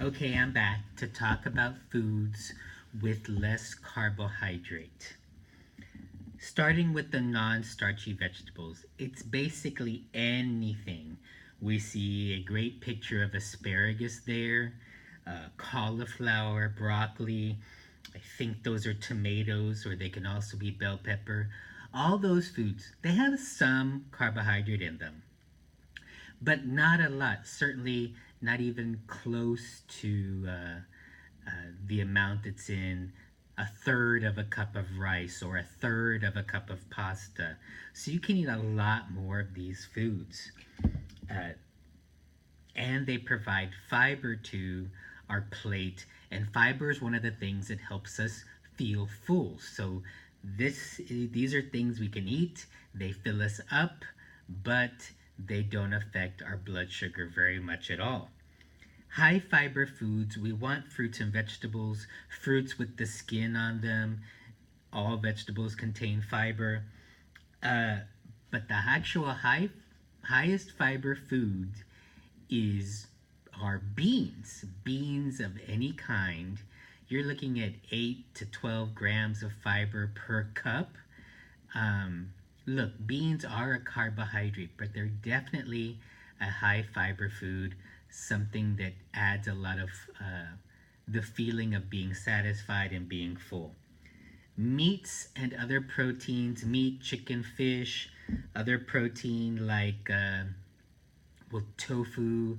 Okay, I'm back to talk about foods with less carbohydrate. Starting with the non starchy vegetables, it's basically anything. We see a great picture of asparagus there, cauliflower, broccoli. I think those are tomatoes, or they can also be bell pepper. All those foods, they have some carbohydrate in them, but not a lot. Certainly not even close to the amount that's in a third of a cup of rice or a third of a cup of pasta. So you can eat a lot more of these foods. Uh, and they provide fiber to our plate. And fiber is one of the things that helps us feel full. So these are things we can eat. They fill us up, but they don't affect our blood sugar very much at all. High fiber foods, we want fruits and vegetables, fruits with the skin on them. All vegetables contain fiber. Uh, but the actual highest fiber food is are beans. Beans of any kind. You're looking at 8 to 12 grams of fiber per cup. Um, Look, beans are a carbohydrate, but they're definitely a high fiber food, something that adds a lot of the feeling of being satisfied and being full. Meats and other proteins, meat, chicken, fish, other protein like tofu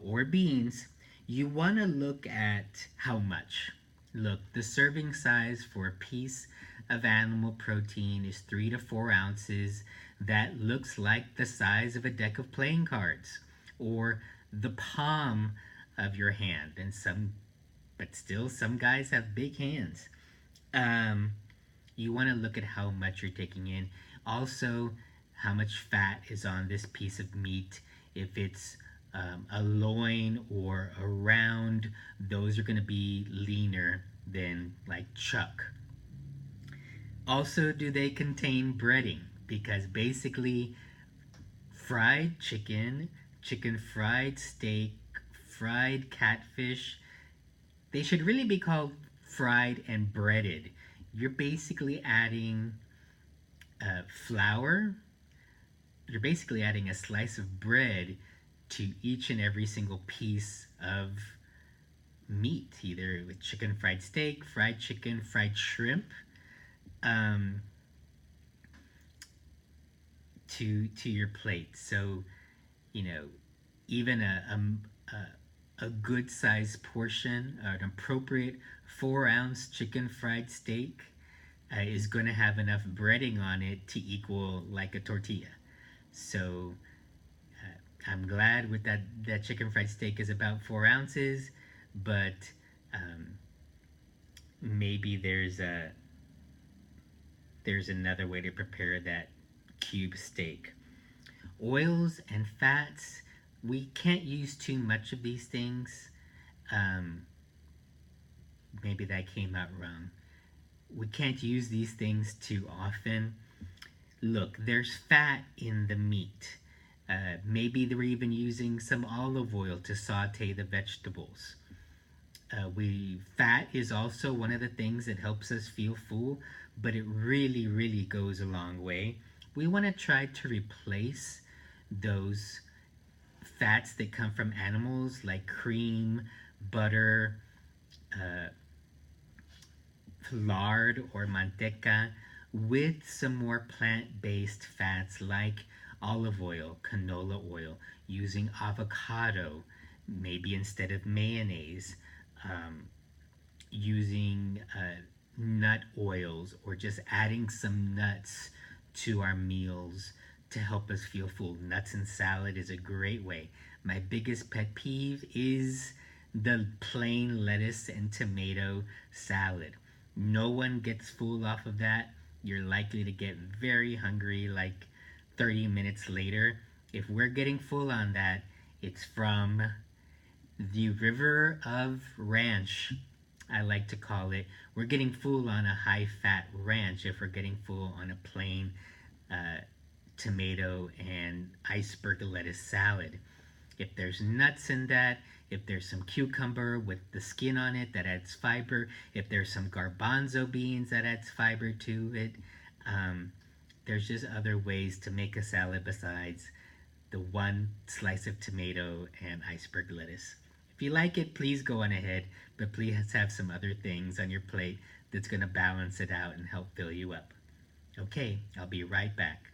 or beans, you want to look at how much. Look, the serving size for a piece of animal protein is 3 to 4 ounces. That looks like the size of a deck of playing cards or the palm of your hand. But still, some guys have big hands. Um, you want to look at how much you're taking in. Also, how much fat is on this piece of meat. If it's a loin or a round, those are going to be leaner than like chuck. Also, do they contain breading? Because basically, fried chicken, chicken fried steak, fried catfish, they should really be called fried and breaded. You're basically adding flour, you're basically adding a slice of bread to each and every single piece of meat, either with chicken fried steak, fried chicken, fried shrimp, um, to your plate. So you know, even a good sized portion, an appropriate 4 ounce chicken fried steak, is going to have enough breading on it to equal like a tortilla. So I'm glad with that chicken fried steak is about 4 ounces, but um, maybe there's another way to prepare that cube steak. Oils and fats, we can't use too much of these things. Um, Maybe that came out wrong. We can't use these things too often. Look, there's fat in the meat. Maybe they're even using some olive oil to saute the vegetables. We Fat is also one of the things that helps us feel full, but it really, really goes a long way. We want to try to replace those fats that come from animals like cream, butter, uh, lard, or manteca with some more plant based fats like olive oil, canola oil, using avocado, maybe instead of mayonnaise, um, using nut oils, or just adding some nuts to our meals to help us feel full. Nuts and salad is a great way. My biggest pet peeve is the plain lettuce and tomato salad. No one gets full off of that. You're likely to get very hungry like 30 minutes later. If we're getting full on that, it's from the river of ranch, I like to call it. We're getting full on a high fat ranch if we're getting full on a plain tomato and iceberg lettuce salad. If there's nuts in that, if there's some cucumber with the skin on it that adds fiber, if there's some garbanzo beans that adds fiber to it, um, there's just other ways to make a salad besides the one slice of tomato and iceberg lettuce. If you like it, please go on ahead, but please have some other things on your plate that's going to balance it out and help fill you up. Okay, I'll be right back.